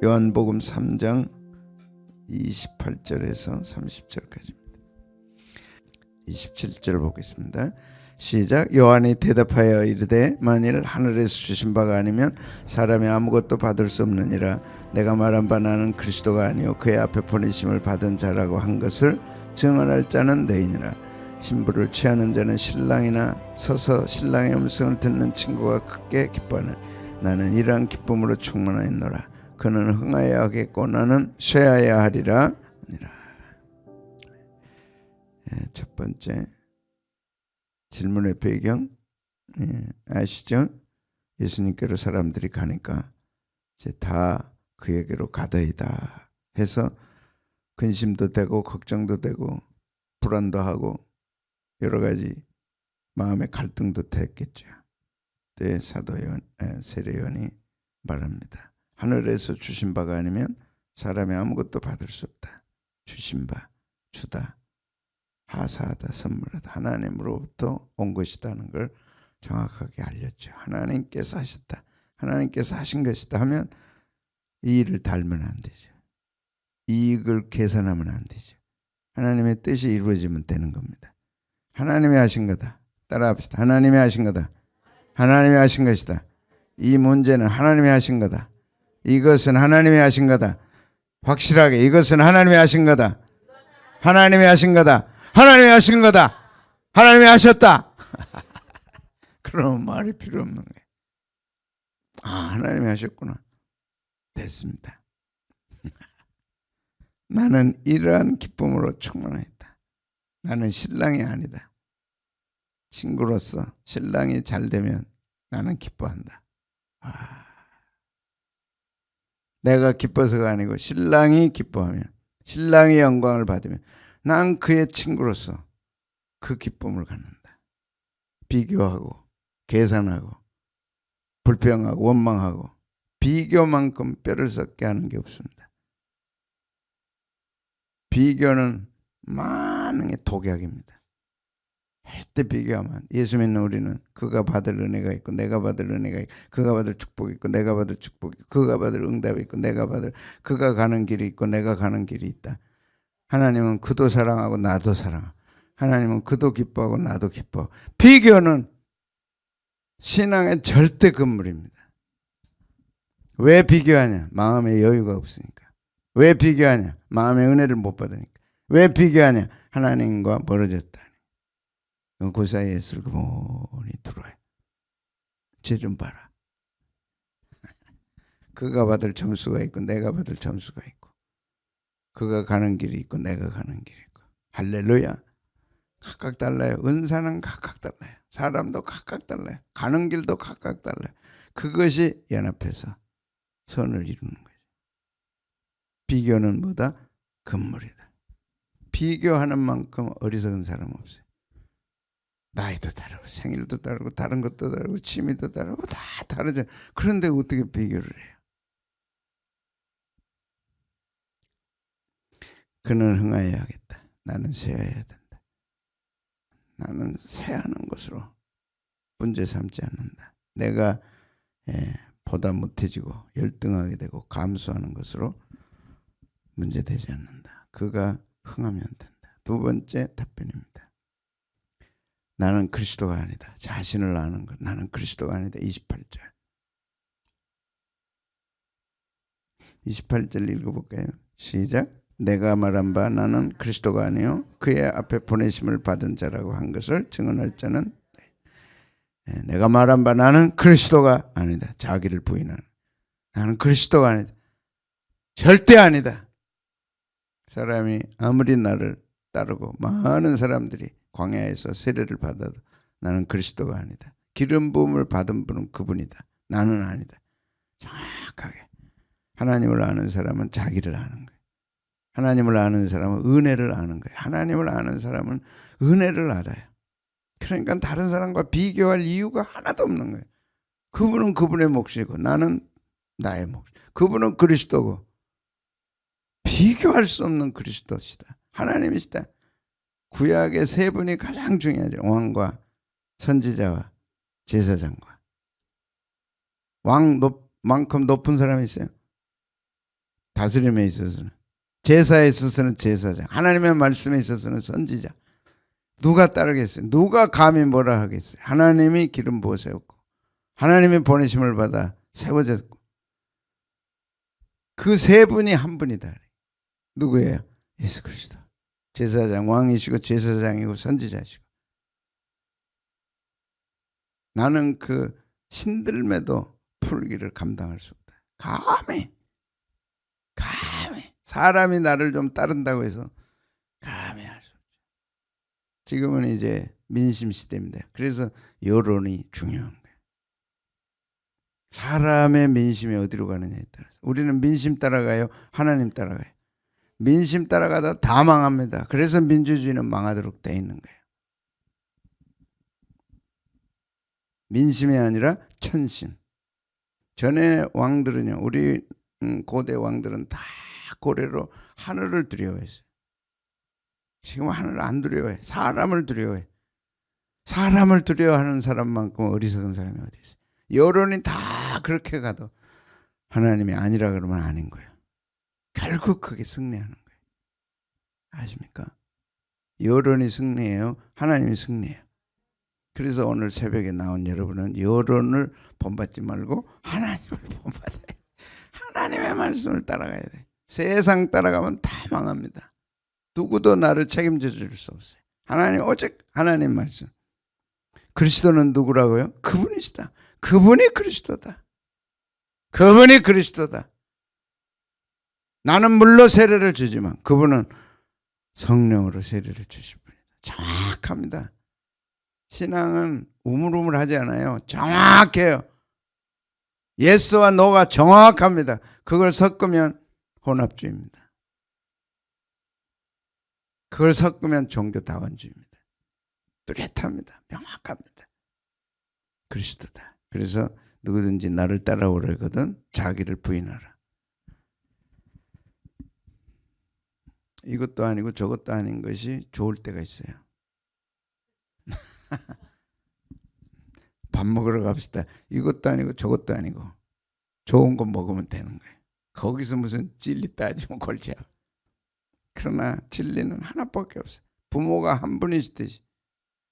요한복음 3장 28절에서 30절까지입니다. 27절 보겠습니다. 시작. 요한이 대답하여 이르되 만일 하늘에서 주신 바가 아니면 사람이 아무것도 받을 수 없느니라. 내가 말한 바 나는 그리스도가 아니요 그의 앞에 보내심을 받은 자라고 한 것을 증언할 자는 너희니라. 신부를 취하는 자는 신랑이나 서서 신랑의 음성을 듣는 친구가 크게 기뻐하는 나는 이러한 기쁨으로 충만하였노라. 그는 흥하여야 하겠고 나는 쇠하여야 하리라. 첫 번째 질문의 배경 아시죠? 예수님께로 사람들이 가니까 이제 다 그에게로 가더이다 해서 근심도 되고 걱정도 되고 불안도 하고 여러 가지 마음의 갈등도 됐겠죠. 그때 세례요한이 말합니다. 하늘에서 주신 바가 아니면 사람이 아무것도 받을 수 없다. 주신 바, 주다, 하사하다, 선물하다, 하나님으로부터 온 것이다는 걸 정확하게 알렸죠. 하나님께서 하셨다, 하나님께서 하신 것이다 하면 이 일을 달면 안 되죠. 이익을 계산하면 안 되죠. 하나님의 뜻이 이루어지면 되는 겁니다. 하나님이 하신 거다. 따라합시다. 하나님이 하신 거다. 하나님이 하신 것이다. 이 문제는 하나님이 하신 거다. 이것은 하나님이 하신 거다. 확실하게 이것은 하나님이 하신 거다. 하나님이 하신 거다. 하나님이 하신 거다. 하나님이 하셨다. 그러면 말이 필요 없는 거예요. 아, 하나님이 하셨구나. 됐습니다. 나는 이러한 기쁨으로 충만했다. 나는 신랑이 아니다. 친구로서 신랑이 잘 되면 나는 기뻐한다. 내가 기뻐서가 아니고 신랑이 기뻐하면, 신랑이 영광을 받으면 난 그의 친구로서 그 기쁨을 갖는다. 비교하고 계산하고 불평하고 원망하고 비교만큼 뼈를 썩게 하는 게 없습니다. 비교는 만능의 독약입니다. 절대 비교하면 예수 믿는 우리는 그가 받을 은혜가 있고 내가 받을 은혜가 있고 그가 받을 축복이 있고 내가 받을 축복이 있고 그가 받을 응답이 있고 내가 받을 그가 가는 길이 있고 내가 가는 길이 있다. 하나님은 그도 사랑하고 나도 사랑하고 하나님은 그도 기뻐하고 나도 기뻐. 비교는 신앙의 절대 금물입니다. 왜 비교하냐? 마음의 여유가 없으니까. 왜 비교하냐? 마음의 은혜를 못 받으니까. 왜 비교하냐? 하나님과 멀어졌다. 그 사이에 슬그머니 들어와요. 쟤 좀 봐라. 그가 받을 점수가 있고 내가 받을 점수가 있고 그가 가는 길이 있고 내가 가는 길이 있고 할렐루야. 각각 달라요. 은사는 각각 달라요. 사람도 각각 달라요. 가는 길도 각각 달라요. 그것이 연합해서 선을 이루는 거죠. 비교는 뭐다? 금물이다. 비교하는 만큼 어리석은 사람 없어요. 나이도 다르고 생일도 다르고 다른 것도 다르고 취미도 다르고 다 다르죠. 그런데 어떻게 비교를 해요? 그는 흥하여야 하겠다. 나는 쇠하여야 된다. 나는 쇠하는 것으로 문제 삼지 않는다. 내가 보다 못해지고 열등하게 되고 감수하는 것으로 문제되지 않는다. 그가 흥하면 된다. 두 번째 답변입니다. 나는 그리스도가 아니다. 자신을 아는 것. 나는 그리스도가 아니다. 28절. 28절 읽어볼까요? 시작. 내가 말한 바 나는 그리스도가 아니요 그의 앞에 보내심을 받은 자라고 한 것을 증언할 자는 내가 말한 바 나는 그리스도가 아니다. 자기를 부인하는. 나는 그리스도가 아니다. 절대 아니다. 사람이 아무리 나를 따르고 많은 사람들이 광야에서 세례를 받아도 나는 그리스도가 아니다. 기름 부음을 받은 분은 그분이다. 나는 아니다. 정확하게 하나님을 아는 사람은 자기를 아는 거예요. 하나님을 아는 사람은 은혜를 아는 거예요. 하나님을 아는 사람은 은혜를 알아요. 그러니까 다른 사람과 비교할 이유가 하나도 없는 거예요. 그분은 그분의 몫이고 나는 나의 몫. 그분은 그리스도고 비교할 수 없는 그리스도시다. 하나님이시다. 구약의 세 분이 가장 중요하죠. 왕과 선지자와 제사장과. 왕만큼 높은 사람이 있어요? 다스림에 있어서는, 제사에 있어서는 제사장, 하나님의 말씀에 있어서는 선지자. 누가 따르겠어요? 누가 감히 뭐라 하겠어요? 하나님이 기름 부어 세웠고 하나님의 보내심을 받아 세워졌고 그 세 분이 한 분이다. 누구예요? 예수 그리스도. 제사장, 왕이시고 제사장이고 선지자시고. 나는 그 신들매도 풀기를 감당할 수 없다. 감히 사람이 나를 좀 따른다고 해서 감히 할 수 없죠. 지금은 이제 민심 시대입니다. 그래서 여론이 중요한 거예요. 사람의 민심이 어디로 가느냐에 따라서. 우리는 민심 따라가요? 하나님 따라가요? 민심 따라가다 다 망합니다. 그래서 민주주의는 망하도록 돼 있는 거예요. 민심이 아니라 천신. 전에 왕들은요, 우리 고대 왕들은 다 고래로 하늘을 두려워했어요. 지금 하늘을 안 두려워해. 사람을 두려워해. 사람을 두려워하는 사람만큼 어리석은 사람이 어디 있어요? 여론이 다 그렇게 가도 하나님이 아니라 그러면 아닌 거예요. 결국 그게 승리하는 거예요. 아십니까? 여론이 승리해요? 하나님이 승리해요? 그래서 오늘 새벽에 나온 여러분은 여론을 본받지 말고 하나님을 본받아야 돼. 하나님의 말씀을 따라가야 돼. 세상 따라가면 다 망합니다. 누구도 나를 책임져 줄 수 없어요. 하나님, 오직 하나님 말씀. 그리스도는 누구라고요? 그분이시다. 그분이 그리스도다. 그분이 그리스도다. 나는 물로 세례를 주지만 그분은 성령으로 세례를 주실 분이다. 정확합니다. 신앙은 우물우물하지 않아요. 정확해요. 예스와 노가 정확합니다. 그걸 섞으면 혼합주의입니다. 그걸 섞으면 종교다원주의입니다. 뚜렷합니다. 명확합니다. 그리스도다. 그래서 누구든지 나를 따라오려거든 자기를 부인하라. 이것도 아니고 저것도 아닌 것이 좋을 때가 있어요. 밥 먹으러 갑시다. 이것도 아니고 저것도 아니고 좋은 거 먹으면 되는 거예요. 거기서 무슨 진리 따지면 골치 아파. 그러나 진리는 하나밖에 없어요. 부모가 한 분이시듯이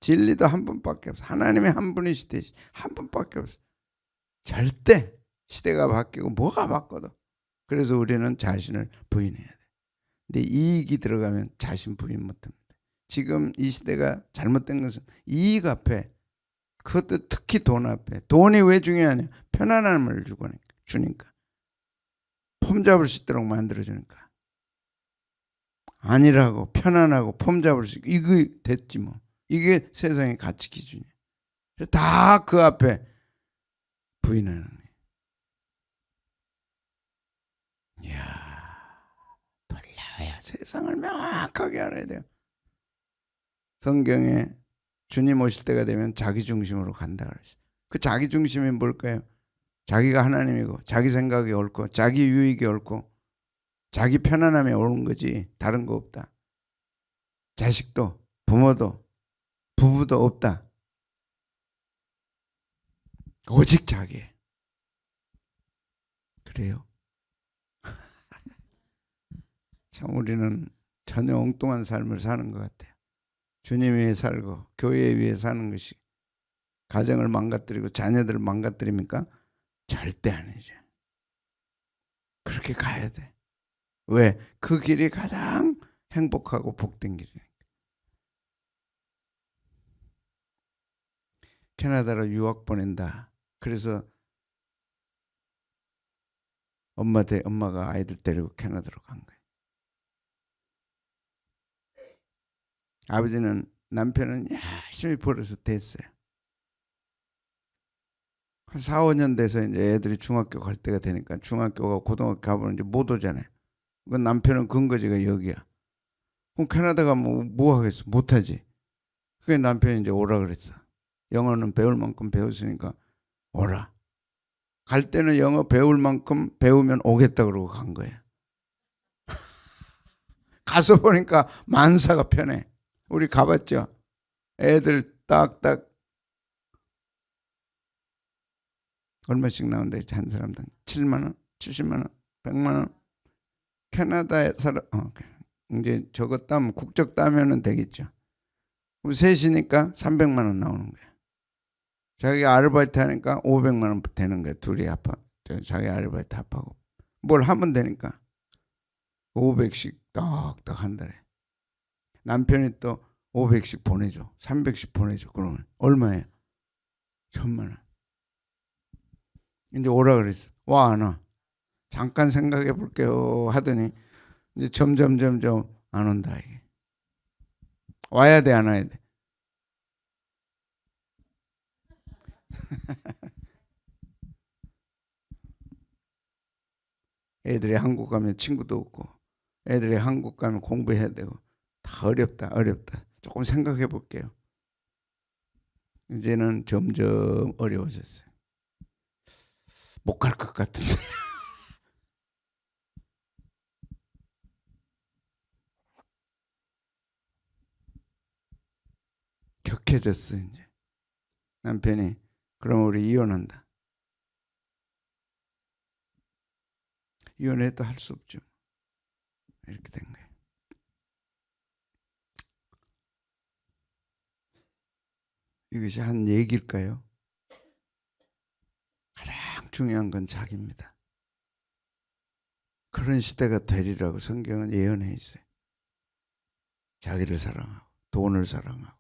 진리도 한 분밖에 없어요. 하나님이 한 분이시듯이 한 분밖에 없어요. 절대 시대가 바뀌고 뭐가 바꿔도. 그래서 우리는 자신을 부인해야 돼요. 근데 이익이 들어가면 자신 부인 못합니다. 지금 이 시대가 잘못된 것은 이익 앞에, 그것도 특히 돈 앞에. 돈이 왜 중요하냐? 편안함을 주니까. 폼 잡을 수 있도록 만들어주니까. 아니라고, 편안하고 폼 잡을 수 있고, 이거 됐지 뭐. 이게 세상의 가치 기준이에요. 다 그 앞에 부인하는 거예요. 이야, 놀라워요. 세상을 명확하게 알아야 돼요. 성경에 주님 오실 때가 되면 자기 중심으로 간다 그랬어요. 그 자기 중심이 뭘까요? 자기가 하나님이고 자기 생각이 옳고 자기 유익이 옳고 자기 편안함이 옳은 거지 다른 거 없다. 자식도 부모도 부부도 없다. 오직 자기. 그래요. 참 우리는 전혀 엉뚱한 삶을 사는 것 같아요. 주님 위해 살고 교회 위해 사는 것이 가정을 망가뜨리고 자녀들을 망가뜨립니까? 절대 아니죠. 그렇게 가야 돼. 왜? 그 길이 가장 행복하고 복된 길이니까. 캐나다로 유학 보낸다. 그래서 엄마가 아이들 데리고 캐나다로 간 거예요. 아버지는 남편은 열심히 벌어서 됐어요. 한 4, 5년 돼서 이제 애들이 중학교 갈 때가 되니까 중학교가 고등학교 가보면 이제 못 오잖아요. 그 남편은 근거지가 여기야. 그럼 캐나다 가면 뭐 하겠어? 못하지. 그게 남편이 이제 오라 그랬어. 영어는 배울 만큼 배웠으니까 오라. 갈 때는 영어 배울 만큼 배우면 오겠다 그러고 간 거예요. 가서 보니까 만사가 편해. 우리 가봤죠? 애들 딱딱 얼마씩 나온다 했지? 한 사람당 7만 원, 70만 원, 100만 원. 캐나다에 살아. 이제 저거 따면 국적 따면은 되겠죠. 그럼 셋이니까 300만 원 나오는 거야. 자기 아르바이트 하니까 500만 원 되는 거야. 둘이 합하. 자기 아르바이트 합하고 뭘 하면 되니까 500씩 딱딱 한 달에. 남편이 또 500씩 보내줘. 300씩 보내줘. 그러면 얼마예요? 1000만 원. 이제 오라 그랬어. 와, 안 와. 잠깐 생각해 볼게요 하더니 이제 점점 안 온다 이게. 와야 돼, 안 와야 돼? 애들이 한국 가면 친구도 없고, 애들이 한국 가면 공부해야 되고, 다 어렵다. 조금 생각해 볼게요. 이제는 점점 어려워졌어요. 못 갈 것 같은데. 격해졌어 이제. 남편이 그럼 우리 이혼한다. 이혼해도 할 수 없죠. 이렇게 된 거예요. 이것이 한 얘기일까요? 가장 중요한 건 자기입니다. 그런 시대가 되리라고 성경은 예언해 있어요. 자기를 사랑하고 돈을 사랑하고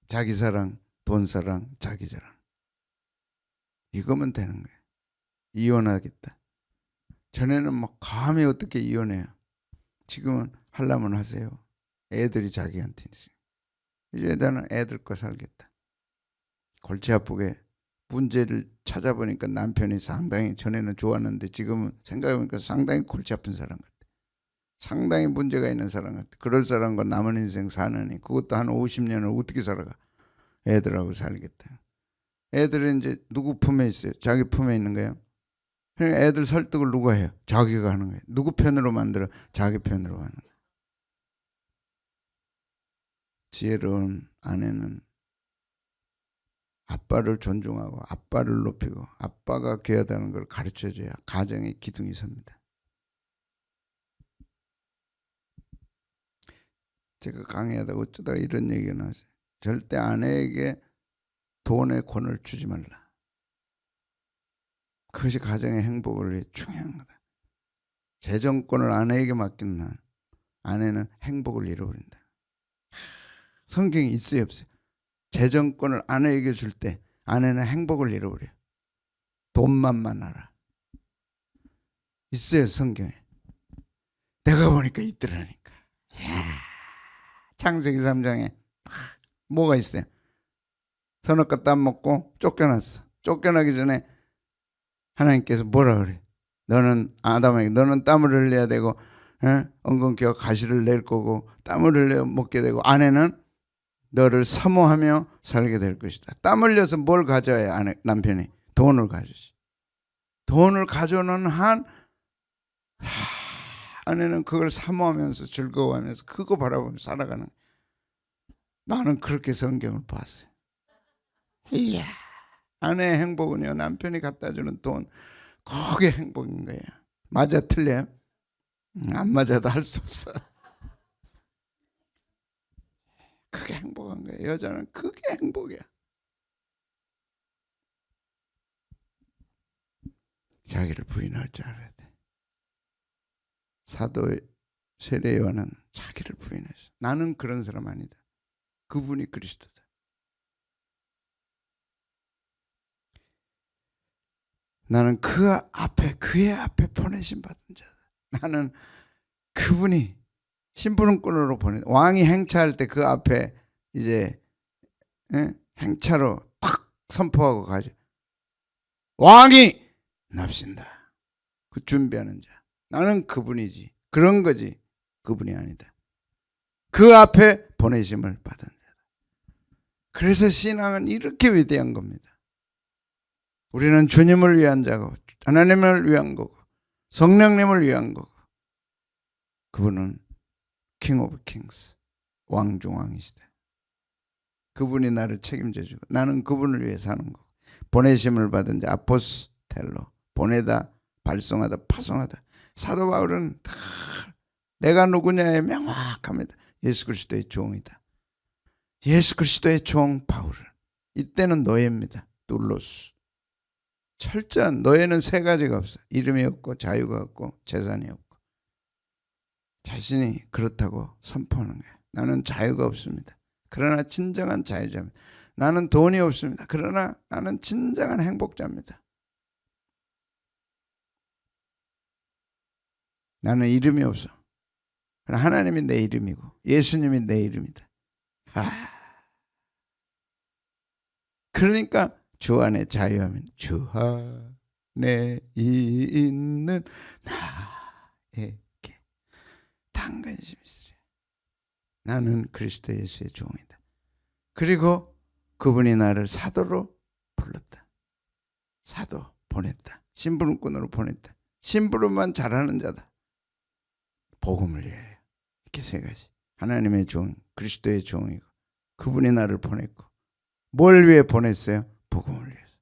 자기 사랑, 돈 사랑, 자기 사랑. 이거면 되는 거예요. 이혼하겠다. 전에는 막 감히 어떻게 이혼해요. 지금은 하려면 하세요. 애들이 자기한테 있어요. 이제 나는 애들 거 살겠다. 골치 아프게 문제를 찾아보니까 남편이 상당히 전에는 좋았는데 지금은 생각해보니까 상당히 골치 아픈 사람 같아. 상당히 문제가 있는 사람 같아. 그럴 사람과 남은 인생 사느니 그것도 한 50년을 어떻게 살아가. 애들하고 살겠다. 애들은 이제 누구 품에 있어요? 자기 품에 있는 거예요. 그러니까 애들 설득을 누가 해요? 자기가 하는 거예요. 누구 편으로 만들어? 자기 편으로 하는 거예요. 지혜로운 아내는 아빠를 존중하고 아빠를 높이고 아빠가 귀하다는 걸 가르쳐줘야 가정의 기둥이 섭니다. 제가 강의하다 어쩌다가 이런 얘기가 나왔어요. 절대 아내에게 돈의 권을 주지 말라. 그것이 가정의 행복을 위해 중요한 거다. 재정권을 아내에게 맡기는 한 아내는 행복을 잃어버린다. 성경이 있어요, 없어요? 재정권을 아내에게 줄 때 아내는 행복을 잃어버려요. 돈만 많아라. 있어요, 성경에. 내가 보니까 있더라니까. 창세기 3장에 뭐가 있어요? 선악과 땀 먹고 쫓겨났어. 쫓겨나기 전에 하나님께서 뭐라 그래? 너는 아담에게 너는 땀을 흘려야 되고 엉겅퀴와 가시를 낼 거고 땀을 흘려 먹게 되고 아내는 너를 사모하며 살게 될 것이다. 땀 흘려서 뭘 가져야 남편이? 돈을 가져지. 돈을 가져오는 한 아내는 그걸 사모하면서 즐거워하면서 그거 바라보며 살아가는. 나는 그렇게 성경을 봤어요. 이야, 아내의 행복은요 남편이 갖다 주는 돈 그게 행복인 거예요. 맞아 틀려요? 안 맞아도 할 수 없어. 그게 행복한 거예요. 여자는 그게 행복이야. 자기를 부인할 줄 알아야 돼. 사도 세례 요한은 자기를 부인했어. 나는 그런 사람 아니다. 그분이 그리스도다. 나는 그의 앞에 보내심 받은 자다. 나는 그분이 심부름꾼으로 왕이 행차할 때 그 앞에 이제 행차로 탁 선포하고 가죠. 왕이 납신다. 그 준비하는 자. 나는 그분이지. 그런 거지. 그분이 아니다. 그 앞에 보내심을 받은 자다. 그래서 신앙은 이렇게 위대한 겁니다. 우리는 주님을 위한 자고 하나님을 위한 거고 성령님을 위한 거고 그분은 킹 오브 킹스 왕 중 왕이시다. 그분이 나를 책임져 주고 나는 그분을 위해 사는 거고 보내심을 받은 자 아포스텔로 보내다 발송하다 파송하다. 사도 바울은 다 내가 누구냐에 명확합니다. 예수 그리스도의 종이다. 예수 그리스도의 종 바울은 이때는 노예입니다. 둘로스. 철저한 노예는 세 가지가 없어. 이름이 없고 자유가 없고 재산이 없고. 자신이 그렇다고 선포하는 거예요. 나는 자유가 없습니다. 그러나 진정한 자유자입니다. 나는 돈이 없습니다. 그러나 나는 진정한 행복자입니다. 나는 이름이 없어. 그러나 하나님이 내 이름이고 예수님이 내 이름이다. 그러니까 주 안에 자유하면 주 안에 있는 나에게 당근심이 있으리. 나는 그리스도 예수의 종이다. 그리고 그분이 나를 사도로 불렀다. 사도 보냈다. 심부름꾼으로 보냈다. 심부름만 잘하는 자다. 복음을 위하여. 이렇게 세 가지. 하나님의 종, 그리스도의 종이고 그분이 나를 보냈고 뭘 위해 보냈어요? 복음을 위해서.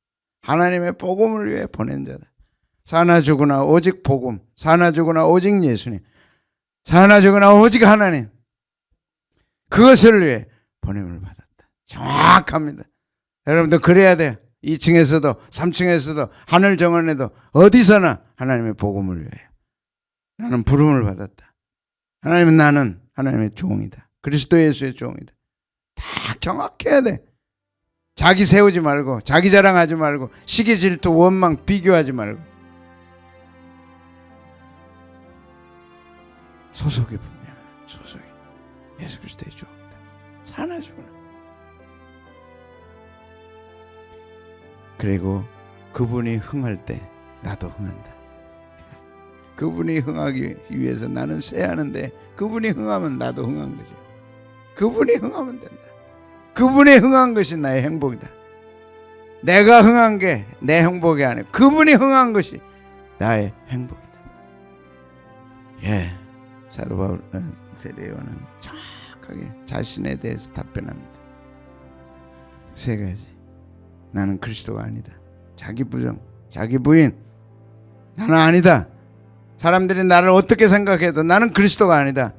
하나님의 복음을 위해 보낸 자다. 사나 죽으나 오직 복음, 사나 죽으나 오직 예수님, 사나 죽으나 오직 하나님, 그것을 위해 보냄을 받았다. 정확합니다. 여러분들 그래야 돼요. 2층에서도 3층에서도 하늘 정원에도 어디서나 하나님의 복음을 위해. 나는 부름을 받았다. 하나님은 나는 하나님의 종이다. 그리스도 예수의 종이다. 다 정확해야 돼. 자기 세우지 말고, 자기 자랑하지 말고, 시기 질투 원망 비교하지 말고. 소속이 분명해. 소속이 예수 그리스도의 종이다. 사나 죽으나. 그리고 그분이 흥할 때 나도 흥한다. 그분이 흥하기 위해서 나는 쇠하는데 그분이 흥하면 나도 흥한 거지. 그분이 흥하면 된다. 그분이 흥한 것이 나의 행복이다. 내가 흥한 게 내 행복이 아니고 그분이 흥한 것이 나의 행복이다. 예, 사도 바울 세례요한은 정확하게 자신에 대해서 답변합니다. 세 가지. 나는 그리스도가 아니다. 자기 부정, 자기 부인. 나는 아니다. 사람들이 나를 어떻게 생각해도 나는 그리스도가 아니다.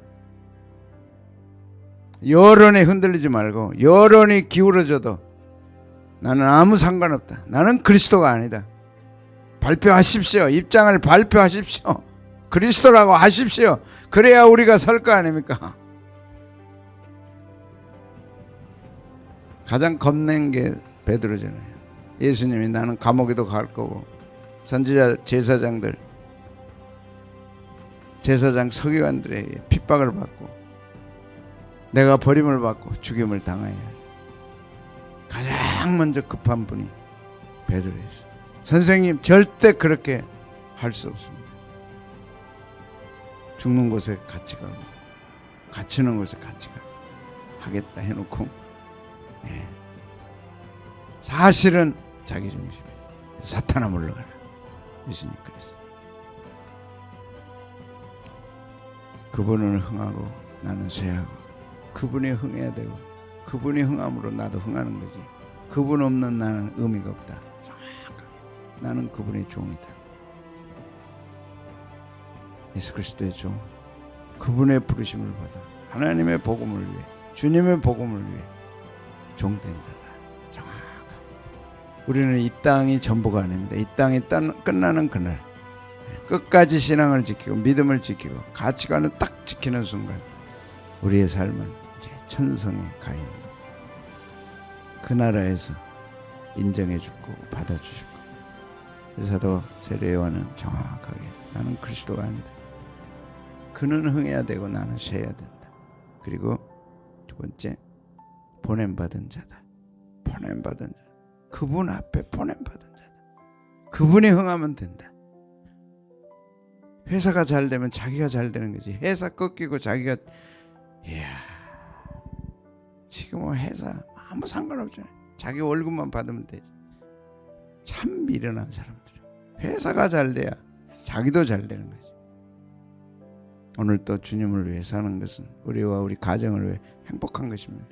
여론에 흔들리지 말고 여론이 기울어져도 나는 아무 상관없다. 나는 그리스도가 아니다. 발표하십시오. 입장을 발표하십시오. 그리스도라고 하십시오. 그래야 우리가 설 거 아닙니까? 가장 겁낸 게 베드로잖아요. 예수님이 나는 감옥에도 갈 거고 선지자 제사장 서기관들에게 핍박을 받고 내가 버림을 받고 죽임을 당해야 해. 가장 먼저 급한 분이 베드로였어요. 선생님 절대 그렇게 할 수 없습니다. 죽는 곳에 같이 가고 갇히는 곳에 같이 가고 하겠다 해놓고 사실은 자기 중심. 사탄아 물러가라. 예수님 그랬어요. 그분을 흥하고 나는 쇠하고 그분이 흥해야 되고 그분이 흥함으로 나도 흥하는 거지. 그분 없는 나는 의미가 없다. 정확하게 나는 그분의 종이다. 예수 그리스도의 종, 그분의 부르심을 받아 하나님의 복음을 위해 주님의 복음을 위해 종된 자다. 정확하게 우리는 이 땅이 전부가 아닙니다. 이 땅이 끝나는 그날 끝까지 신앙을 지키고 믿음을 지키고 가치관을 딱 지키는 순간 우리의 삶은 이제 천성에 가 있는 거예요. 그 나라에서 인정해 줄 거고 받아주실 거고. 사도 세례요한은 정확하게 나는 그리스도가 아니다. 그는 흥해야 되고 나는 쇠야 된다. 그리고 두 번째 보냄받은 자다. 보냄받은 자. 그분 앞에 보냄받은 자다. 그분이 흥하면 된다. 회사가 잘 되면 자기가 잘 되는 거지. 회사 꺾이고 자기가 지금은 회사 아무 상관없잖아요. 자기 월급만 받으면 되지. 참 미련한 사람들. 회사가 잘 돼야 자기도 잘 되는 거지. 오늘 또 주님을 위해 사는 것은 우리와 우리 가정을 위해 행복한 것입니다.